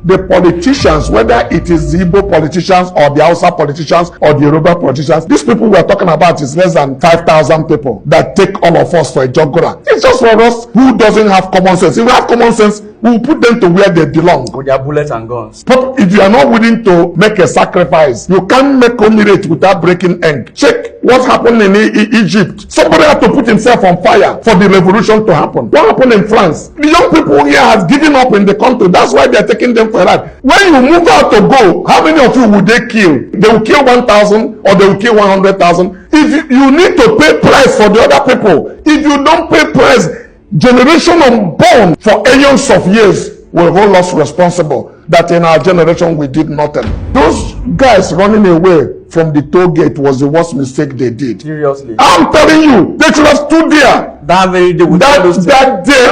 The politicians, whether it is the Igbo politicians or the Hausa politicians or the Yoruba politicians, these people we are talking about is less than 5,000 people that take all of us for a joggora. It's just for us who doesn't have common sense. If we have common sense, we will put them to where they belong. With their bullets and guns. But if you are not willing to make a sacrifice, you can't make omelette without breaking egg. Check what happened in Egypt. Somebody had to put himself on fire for the revolution to happen. What happened in France? The young people here have given up in the country. That's why they are taking them for a ride. When you move out to go, how many of you would they kill? They will kill 1,000 or they will kill 100,000. If you need to pay price for the other people, if you don't pay price, generation unborn for aeons of years will hold us responsible that in our generation we did nothing. Those guys running away from the toll gate was the worst mistake they did. Seriously. I'm telling you, they should have stood there. That very day that day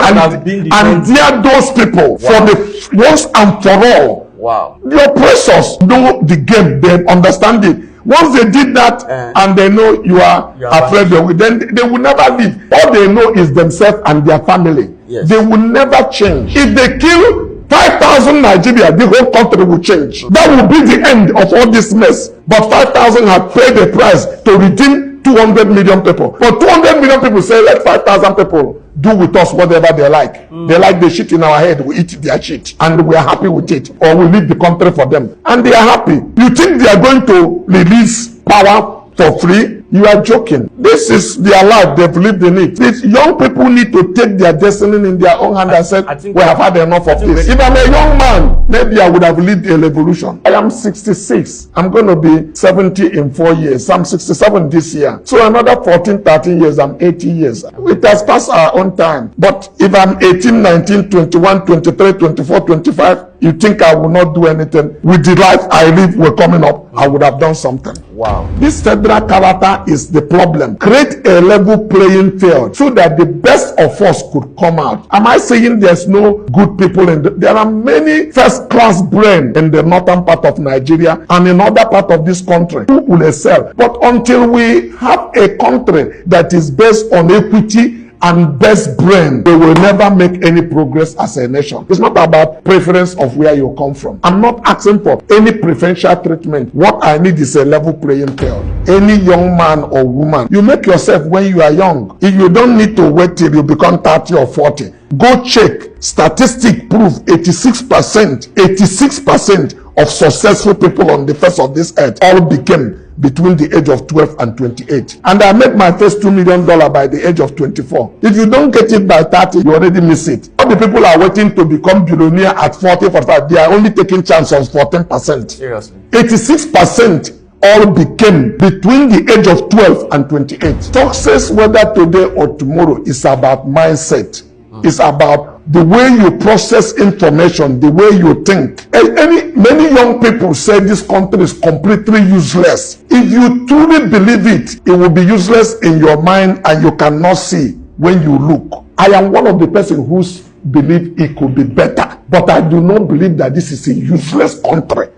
and dare those people for the once and for all. Wow. The oppressors know the game, they understand it. Once they did that and they know you are afraid, then they will never leave. All they know is themselves and their family. Yes. They will never change. If they kill 5,000 Nigeria, the whole country will change. That will be the end of all this mess. But 5,000 have paid the price to redeem 200 million people. But 200 million people say, let 5,000 people do with us whatever they like. They like the shit in our head, we eat their shit. And we are happy with it. Or we leave the country for them. And they are happy. You think they are going to release power for free? You are joking. This is their life. They've lived in it. These young people need to take their destiny in their own hand and say, we have had enough of this. If I'm a young man, maybe I would have lived a revolution. I am 66. I'm going to be 70 in 4 years. I'm 67 this year. So another 14, 13 years, I'm 80 years. It has passed our own time. But if I'm 18, 19, 21, 23, 24, 25, you think I will not do anything? With the life I live, we're coming up, I would have done something. Wow. This federal character is the problem. Create a level playing field so that the best of us could come out. Am I saying there's no good people in there are many first-class brain in the northern part of Nigeria and in other part of this country who will excel. But until we have a country that is based on equity and best brain, we will never make any progress as a nation. It's not about preference of where you come from. I'm not asking for any preferential treatment. What I need is a level playing field. Any young man or woman, you make yourself when you are young. If you don't need to wait till you become 30 or 40, go check. Statistics prove 86% of successful people on the face of this earth all became between the age of 12 and 28. And I made my first $2 million by the age of 24. If you don't get it by 30, you already miss it. All the people are waiting to become billionaire at 40, 45. They are only taking chance of 14%. Seriously. 86% all became between the age of 12 and 28. Success, whether today or tomorrow, is about mindset. It's about the way you process information, the way you think. Many young people say this country is completely useless. If you truly believe it, it will be useless in your mind and you cannot see when you look. I am one of the person who's believe it could be better, but I do not believe that this is a useless country.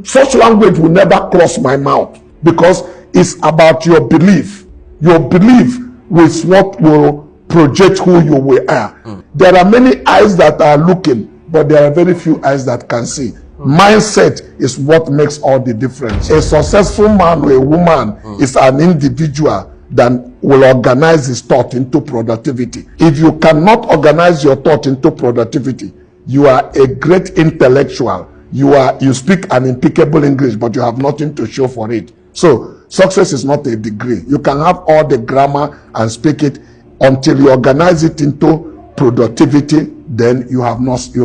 Such language will never cross my mouth because it's about your belief. Your belief with what will project who you will are. There are many eyes that are looking, but there are very few eyes that can see. Mindset is what makes all the difference. A successful man or a woman is an individual that will organize his thought into productivity. If you cannot organize your thought into productivity, you are a great intellectual. You speak an impeccable English, but you have nothing to show for it. So success is not a degree. You can have all the grammar and speak it. Until you organize it into productivity, then you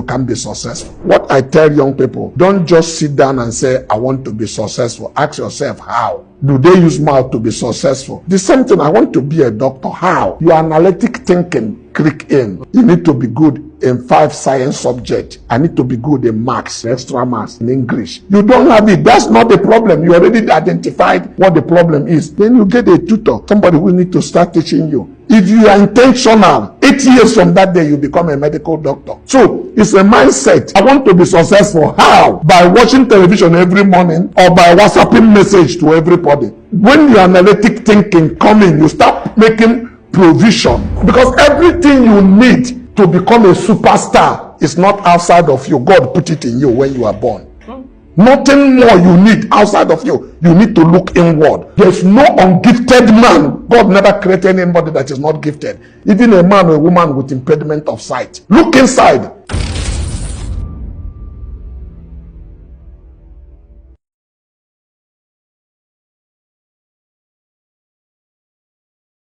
can be successful. What I tell young people, don't just sit down and say, I want to be successful. Ask yourself, how? Do they use mouth to be successful? The same thing, I want to be a doctor. How? Your analytic thinking click in. You need to be good in 5 science subjects. I need to be good in maths, extra maths, in English. You don't have it. That's not the problem. You already identified what the problem is. Then you get a tutor, somebody who need to start teaching you. If you are intentional, 8 years from that day, you become a medical doctor. So it's a mindset. I want to be successful. How? By watching television every morning or by WhatsApping message to everybody. When your analytic thinking come in, you start making provision because everything you need to become a superstar is not outside of you. God put it in you when you are born. Nothing more you need outside of you. You need to look inward. There's no ungifted man. God never created anybody that is not gifted. Even a man or a woman with impediment of sight. Look inside.